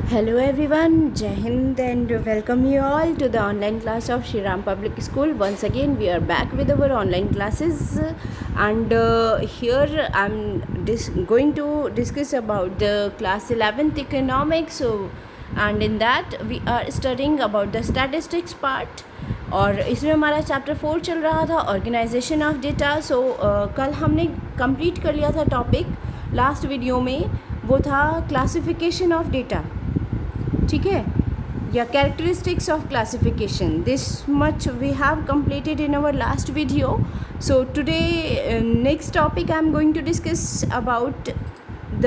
Hello everyone, Jai Hind and welcome you all to the online class of Shri Ram Public School. Once again we are back with our online classes and here I'm going to discuss about the class 11th economics. And in that we are studying about the statistics part और इसमें हमारा chapter 4 चल रहा था organisation of data. कल हमने complete कर लिया था टॉपिक लास्ट वीडियो में, वो था क्लासिफिकेशन ऑफ डेटा, ठीक है, या characteristics of classification. This much we have completed in our last video. So today next topic I am going to discuss about the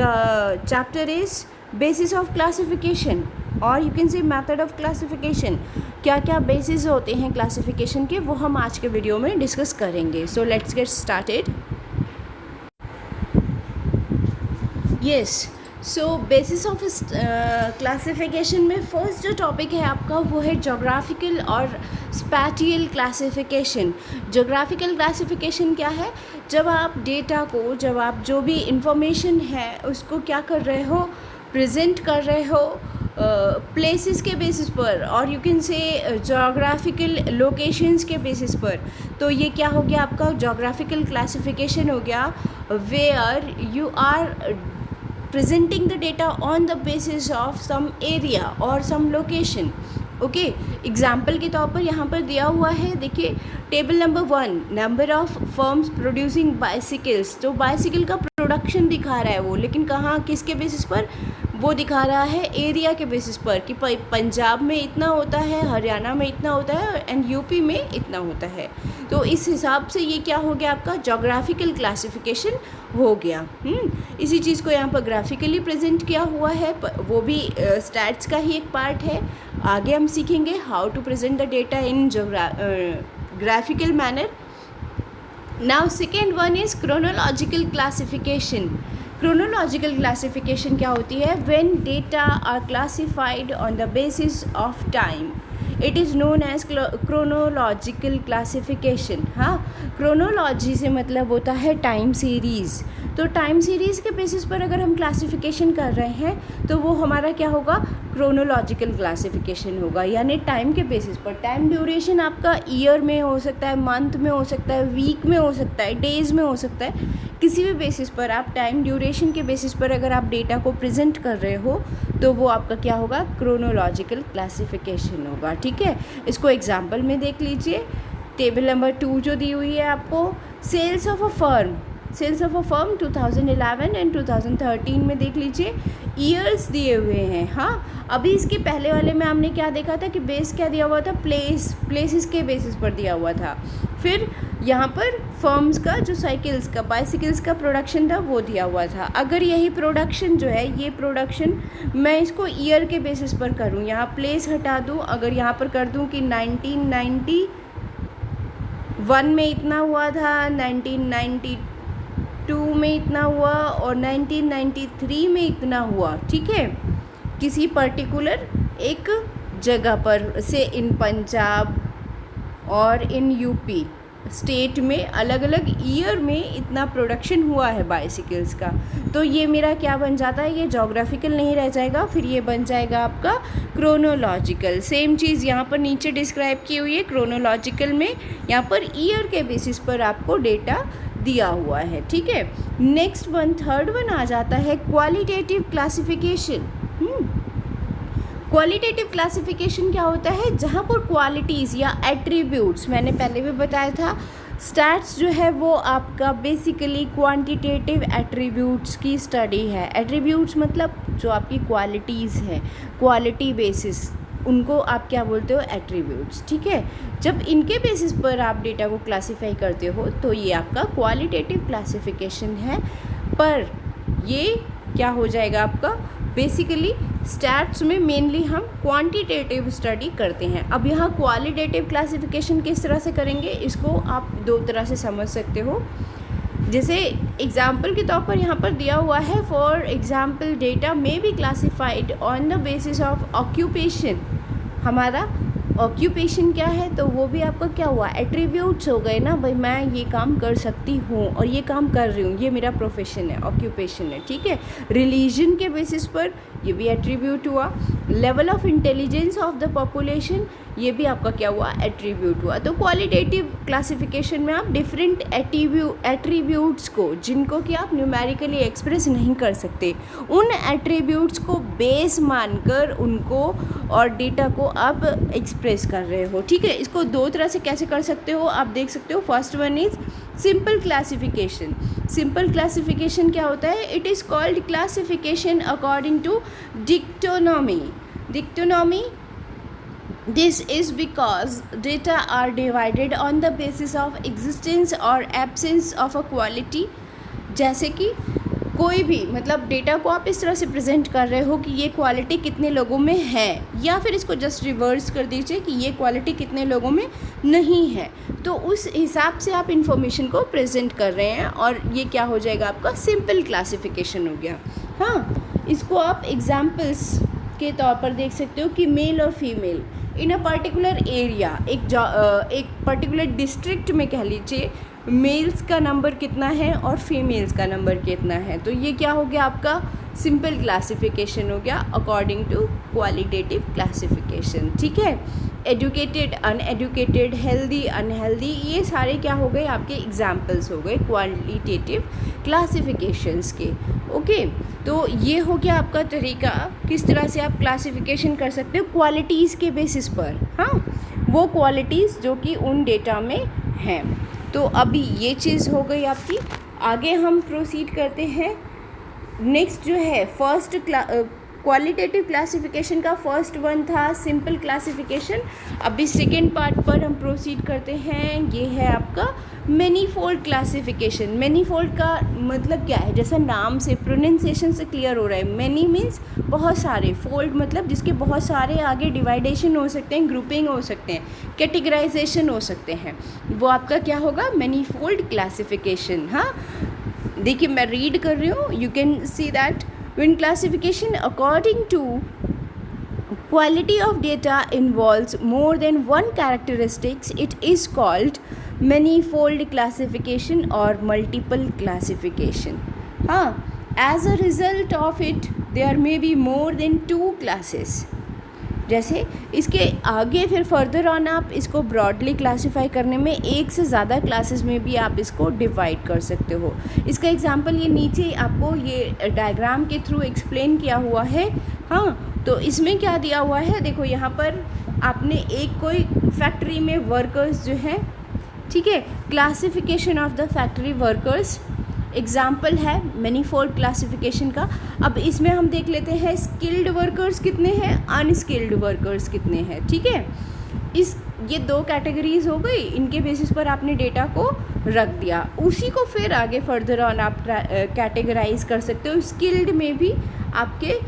chapter is basis of classification और you can say method of classification. क्या क्या basis होते हैं classification के, वो हम आज के वीडियो में डिस्कस करेंगे. So let's get started. Yes, so basis of classification में फर्स्ट जो टॉपिक है आपका वो है जोग्राफिकल और स्पैटियल क्लासिफिकेशन. जोग्राफिकल क्लासिफिकेशन क्या है? जब आप डेटा को, जब आप जो भी इंफॉर्मेशन है उसको क्या कर रहे हो, प्रेजेंट कर रहे हो प्लेसेस के बेसिस पर, और यू कैन से जोग्राफिकल लोकेशंस के बेसिस पर. तो ये क्या हो गया आपका जोग्राफिकल क्लासिफिकेशन हो गया, where you are presenting the data on the basis of some area or some location. Okay, example के तौर पर यहाँ पर दिया हुआ है, देखिए table number 1, number of firms producing bicycles. तो बाइसिकल का प्रोडक्शन दिखा रहा है वो, लेकिन कहाँ, किसके बेसिस पर वो दिखा रहा है? एरिया के बेसिस पर, कि पंजाब में इतना होता है, हरियाणा में इतना होता है एंड यूपी में इतना होता है. तो इस हिसाब से ये क्या हो गया आपका जोग्राफिकल क्लासिफिकेशन हो गया. इसी चीज़ को यहाँ पर ग्राफिकली प्रेजेंट किया हुआ है, वो भी स्टैट्स का ही एक पार्ट है. आगे हम सीखेंगे how to present the data in graphical manner. Now second one is chronological classification. Chronological classification क्या होती है? When data are classified on the basis of time, it is known as chronological classification. हाँ, chronology से मतलब होता है time series. तो time series के बेसिस पर अगर हम क्लासिफिकेशन कर रहे हैं तो वो हमारा क्या होगा? क्रोनोलॉजिकल क्लासिफिकेशन होगा, यानी टाइम के बेसिस पर. टाइम ड्यूरेशन आपका ईयर में हो सकता है, मंथ में हो सकता है, वीक में हो सकता है, डेज़ में हो सकता है. किसी भी बेसिस पर आप टाइम ड्यूरेशन के बेसिस पर अगर आप डेटा को प्रेजेंट कर रहे हो तो वो आपका क्या होगा? क्रोनोलॉजिकल क्लासिफिकेशन होगा. ठीक है, इसको एग्जाम्पल में देख लीजिए. टेबल नंबर 2 जो दी हुई है आपको, sales of a firm 2011 and 2013 में देख लीजिए, ईयर्स दिए हुए हैं. हाँ, अभी इसके पहले वाले में हमने क्या देखा था कि बेस क्या दिया हुआ था? प्लेसेस के बेसिस पर दिया हुआ था. फिर यहाँ पर फर्म्स का जो साइकिल्स का, बाइसिकल्स का प्रोडक्शन था वो दिया हुआ था. अगर यही प्रोडक्शन जो है, ये प्रोडक्शन मैं इसको ईयर के बेसिस पर करूँ, यहाँ प्लेस हटा दूँ, अगर यहाँ पर कर दूँ कि 1991 में इतना हुआ था, 1992 में इतना हुआ और 1993 में इतना हुआ. ठीक है, किसी पर्टिकुलर एक जगह पर से इन पंजाब और इन यूपी स्टेट में अलग अलग ईयर में इतना प्रोडक्शन हुआ है बाइसिकल्स का. तो ये मेरा क्या बन जाता है? ये जोग्राफिकल नहीं रह जाएगा, फिर ये बन जाएगा आपका क्रोनोलॉजिकल. सेम चीज़ यहाँ पर नीचे डिस्क्राइब की हुई है. क्रोनोलॉजिकल में यहाँ पर ईयर के बेसिस पर आपको डेटा दिया हुआ है. ठीक है, नेक्स्ट वन, थर्ड वन आ जाता है क्वालिटेटिव क्लासिफिकेशन. क्वालिटेटिव क्लासिफिकेशन क्या होता है? जहाँ पर क्वालिटीज़ या एट्रीब्यूट्स, मैंने पहले भी बताया था, स्टैट्स जो है वो आपका बेसिकली क्वांटिटेटिव एट्रीब्यूट्स की स्टडी है. एट्रीब्यूट्स मतलब जो आपकी क्वालिटीज़ हैं, क्वालिटी बेसिस, उनको आप क्या बोलते हो? एट्रीब्यूट्स. ठीक है, जब इनके बेसिस पर आप डेटा को क्लासीफाई करते हो तो ये आपका क्वालिटेटिव क्लासिफिकेशन है. पर ये क्या हो जाएगा आपका? बेसिकली स्टैट्स में मेनली हम क्वांटिटेटिव स्टडी करते हैं. अब यहाँ क्वालिटेटिव क्लासिफिकेशन किस तरह से करेंगे, इसको आप दो तरह से समझ सकते हो. जैसे एग्जाम्पल के तौर पर यहाँ पर दिया हुआ है, for example data may be classified on the basis of occupation. हमारा ऑक्यूपेशन क्या है? तो वो भी आपका क्या हुआ? एट्रीब्यूट्स हो गए ना भाई, मैं ये काम कर सकती हूँ और ये काम कर रही हूँ, ये मेरा प्रोफेशन है, ऑक्यूपेशन है. ठीक है, रिलीजन के बेसिस पर ये भी एट्रीब्यूट हुआ। Level of intelligence of the population, ये भी आपका क्या हुआ, एट्रीब्यूट हुआ। तो क्वालिटेटिव क्लासिफिकेशन में आप डिफरेंट एट्रीब्यूट्स को, जिनको कि आप न्यूमेरिकली एक्सप्रेस नहीं कर सकते, उन एट्रीब्यूट्स को बेस मानकर उनको और डेटा को आप एक्सप्रेस कर रहे हो। ठीक है, इसको दो तरह से कैसे कर सकते हो आप देख सकते हो। First one is simple classification. Simple classification क्या होता है, it is called classification according to dichotomy. Dichotomy, this is because data are divided on the basis of existence or absence of a quality। जैसे कि कोई भी मतलब data को आप इस तरह से प्रेजेंट कर रहे हो कि ये क्वालिटी कितने लोगों में है, या फिर इसको जस्ट रिवर्स कर दीजिए कि ये क्वालिटी कितने लोगों में नहीं है। तो उस हिसाब से आप इंफॉर्मेशन को प्रेजेंट कर रहे हैं और ये क्या हो जाएगा, आपका सिंपल क्लासिफिकेशन हो गया। हाँ, इसको आप एग्जाम्पल्स के तौर पर देख सकते हो कि मेल और female in a particular area, एक पर्टिकुलर डिस्ट्रिक्ट में कह लीजिए मेल्स का नंबर कितना है और फीमेल्स का नंबर कितना है। तो ये क्या हो गया, आपका सिंपल क्लासिफिकेशन हो गया अकॉर्डिंग टू क्वालिटेटिव क्लासिफिकेशन। ठीक है, एजुकेटेड, अनएजुकेटेड, हेल्दी, अनहेल्दी, ये सारे क्या हो गए, आपके एग्जाम्पल्स हो गए क्वालिटेटिव क्लासिफिकेशंस के। ओके, तो ये हो गया आपका तरीका किस तरह से आप क्लासिफिकेशन कर सकते हो क्वालिटीज़ के बेसिस पर। हाँ, वो क्वालिटीज़ जो कि उन डेटा में हैं। तो अभी ये चीज़ हो गई आपकी। आगे हम प्रोसीड करते हैं। नेक्स्ट जो है फर्स्ट क्वालिटेटिव क्लासिफिकेशन का फर्स्ट वन था सिंपल क्लासिफिकेशन। अभी सेकेंड पार्ट पर हम प्रोसीड करते हैं। ये है आपका मैनीफोल्ड क्लासिफिकेशन। मैनीफोल्ड का मतलब क्या है, जैसा नाम से प्रोनाउंसिएशन से क्लियर हो रहा है। मैनी मीन्स बहुत सारे, फोल्ड मतलब जिसके बहुत सारे आगे डिवाइडेशन हो सकते हैं, ग्रुपिंग हो सकते हैं, कैटेगराइजेशन हो सकते हैं, वो आपका क्या होगा, मैनीफोल्ड क्लासिफिकेशन। हाँ, देखिए मैं रीड कर रही हूँ, you can see that when classification according to quality of data involves more than one characteristics, it is called manifold classification or multiple classification. As a result of it there may be more than two classes। जैसे इसके आगे फिर further on आप इसको broadly classify करने में एक से ज़्यादा क्लासेस में भी आप इसको डिवाइड कर सकते हो। इसका एग्जांपल ये नीचे आपको ये डायग्राम के थ्रू एक्सप्लेन किया हुआ है। हाँ, तो इसमें क्या दिया हुआ है, देखो यहाँ पर आपने एक कोई फैक्ट्री में वर्कर्स जो हैं, ठीक है, classification of the factory workers example है मैनीफोल्ड क्लासिफिकेशन का। अब इसमें हम देख लेते हैं स्किल्ड वर्कर्स कितने हैं, अनस्किल्ड वर्कर्स कितने हैं। ठीक है, ये दो कैटेगरीज हो गई, इनके बेसिस पर आपने डेटा को रख दिया। उसी को फिर आगे फर्दर ऑन आप कैटेगराइज कर सकते हो। स्किल्ड में भी आपके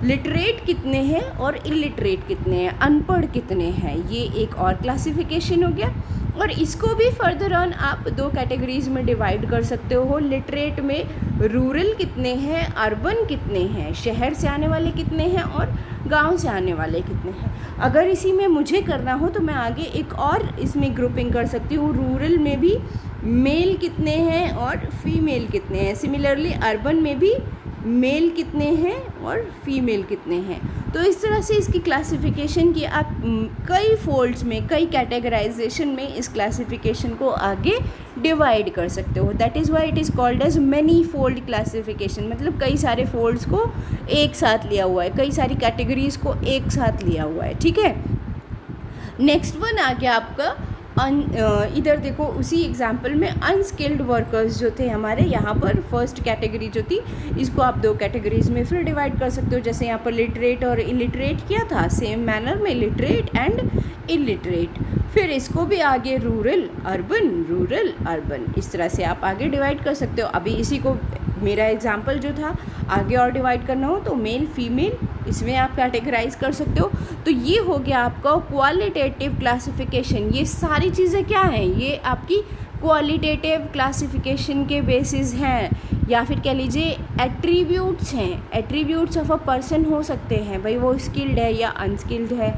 लिटरेट कितने हैं और इलिटरेट कितने हैं, अनपढ़ कितने हैं, ये एक और क्लासिफिकेशन हो गया। और इसको भी फर्दर ऑन आप दो कैटेगरीज में डिवाइड कर सकते हो। लिटरेट में रूरल कितने हैं, अर्बन कितने हैं, शहर से आने वाले कितने हैं और गांव से आने वाले कितने हैं। अगर इसी में मुझे करना हो तो मैं आगे एक और इसमें ग्रुपिंग कर सकती हूँ। रूरल में भी मेल कितने हैं और फीमेल कितने हैं, सिमिलरली अर्बन में भी मेल कितने हैं और फीमेल कितने हैं। तो इस तरह से इसकी क्लासिफिकेशन की आप कई फोल्ड्स में, कई कैटेगराइजेशन में इस क्लासिफिकेशन को आगे डिवाइड कर सकते हो। That is why it is called as many fold classification. मतलब कई सारे फोल्ड्स को एक साथ लिया हुआ है, कई सारी कैटेगरीज को एक साथ लिया हुआ है। ठीक है, नेक्स्ट वन आ गया आपका इधर देखो उसी एग्जाम्पल में अनस्किल्ड वर्कर्स जो थे हमारे, यहाँ पर फर्स्ट कैटेगरी जो थी इसको आप दो कैटेगरीज में फिर डिवाइड कर सकते हो। जैसे यहाँ पर लिटरेट और इलिटरेट किया था, सेम मैनर में लिटरेट एंड इलिटरेट। फिर इसको भी आगे रूरल अर्बन इस तरह से आप आगे डिवाइड कर सकते हो। अभी इसी को मेरा एग्जाम्पल जो था आगे और डिवाइड करना हो तो मेल फीमेल इसमें आप कैटेगराइज कर सकते हो। तो ये हो गया आपका क्वालिटेटिव क्लासिफिकेशन। ये सारी चीज़ें क्या हैं, ये आपकी क्वालिटेटिव क्लासिफिकेशन के बेसिस हैं, या फिर कह लीजिए एट्रीब्यूट्स हैं। एट्रीब्यूट्स ऑफ अ पर्सन हो सकते हैं, भाई वो स्किल्ड है या अनस्किल्ड है।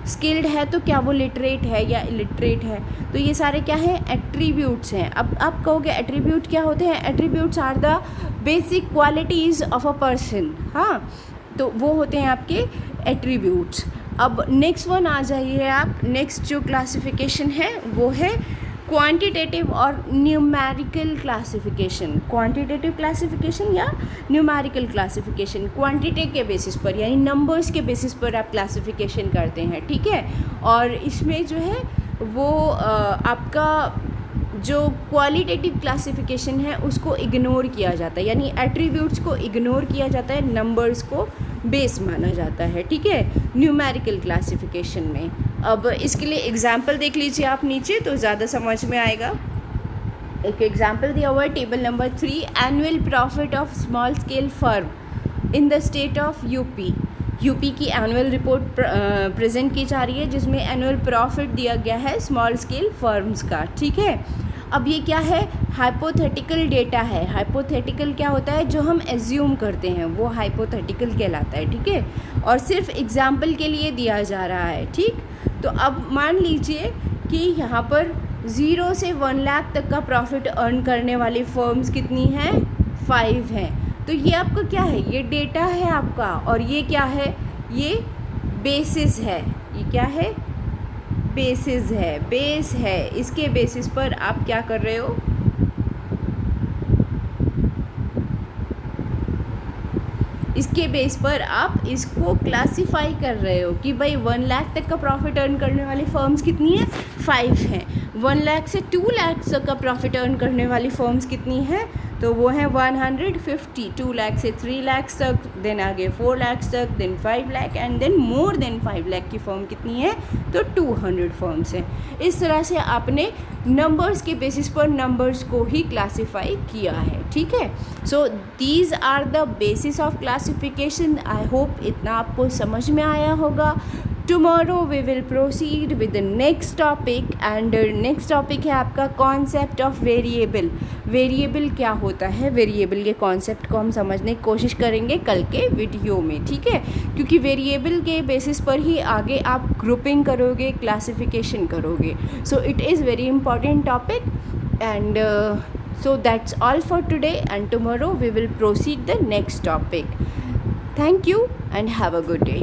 स्किल्ड है तो क्या वो लिटरेट है या इलिटरेट है। तो ये सारे क्या हैं, एट्रीब्यूट्स हैं। अब आप कहोगे एट्रीब्यूट क्या होते हैं, attributes are the basic qualities of a person. हाँ, तो वो होते हैं आपके एट्रीब्यूट्स। अब नेक्स्ट वन आ जाइए आप। नेक्स्ट जो क्लासिफिकेशन है वो है क्वांटिटेटिव और न्यूमेरिकल क्लासिफिकेशन। क्वांटिटेटिव क्लासिफिकेशन या न्यूमेरिकल क्लासिफिकेशन, क्वांटिटी के बेसिस पर यानी नंबर्स के बेसिस पर आप क्लासिफिकेशन करते हैं, ठीक है। और इसमें जो है वो आपका जो क्वालिटेटिव क्लासिफिकेशन है उसको इग्नोर किया जाता है, यानी एट्रीब्यूट्स को इग्नोर किया जाता है, नंबर्स को बेस माना जाता है, ठीक है, न्यूमेरिकल क्लासिफिकेशन में। अब इसके लिए एग्जांपल देख लीजिए आप नीचे तो ज़्यादा समझ में आएगा। एक एग्जांपल दिया हुआ है table number 3, annual profit of small scale firm in the state of UP. UP की एनुअल रिपोर्ट प्रेजेंट की जा रही है जिसमें एनुअल प्रॉफिट दिया गया है स्मॉल स्केल फर्म्स का, ठीक है। अब ये क्या है, हाइपोथेटिकल डेटा है। हाइपोथेटिकल क्या होता है, जो हम एज्यूम करते हैं वो हाइपोथेटिकल कहलाता है, ठीक है, और सिर्फ एग्जाम्पल के लिए दिया जा रहा है, ठीक। तो अब मान लीजिए कि यहाँ पर 0 से 1 लाख तक का प्रॉफिट अर्न करने वाली फर्म्स कितनी हैं, 5 हैं। तो ये आपका क्या है, ये डेटा है आपका, और ये क्या है, ये बेसिस है। ये क्या है, बेसिस है, बेस है। इसके बेसिस पर आप क्या कर रहे हो, इसके बेस पर आप इसको क्लासिफाई कर रहे हो कि भाई 1 लाख तक का प्रॉफिट अर्न करने वाली फर्म्स कितनी है, 5 हैं। 1 लाख से 2 लाख तक का प्रॉफिट अर्न करने वाली फर्म्स कितनी हैं, तो वो हैं 150। 2 लाख से 3 लाख तक, देन आगे 4 लाख तक, then 5 lakh and then more than 5 lakh की फर्म कितनी है, तो 200 फर्म्स हैं। इस तरह से आपने नंबर्स के बेसिस पर नंबर्स को ही क्लासीफाई किया है, ठीक है। So these are the basis of classification. I hope इतना आपको समझ में आया होगा। Tomorrow we will proceed with the next topic, and next topic है आपका कॉन्सेप्ट ऑफ वेरिएबल। वेरिएबल क्या होता है, वेरिएबल के कॉन्सेप्ट को हम समझने की कोशिश करेंगे कल के वीडियो में, ठीक है, क्योंकि वेरिएबल के बेसिस पर ही आगे आप ग्रुपिंग करोगे, क्लासिफिकेशन करोगे। So it is very important topic, and so that's all for today, and tomorrow we will proceed the next topic. Thank you and have a good day.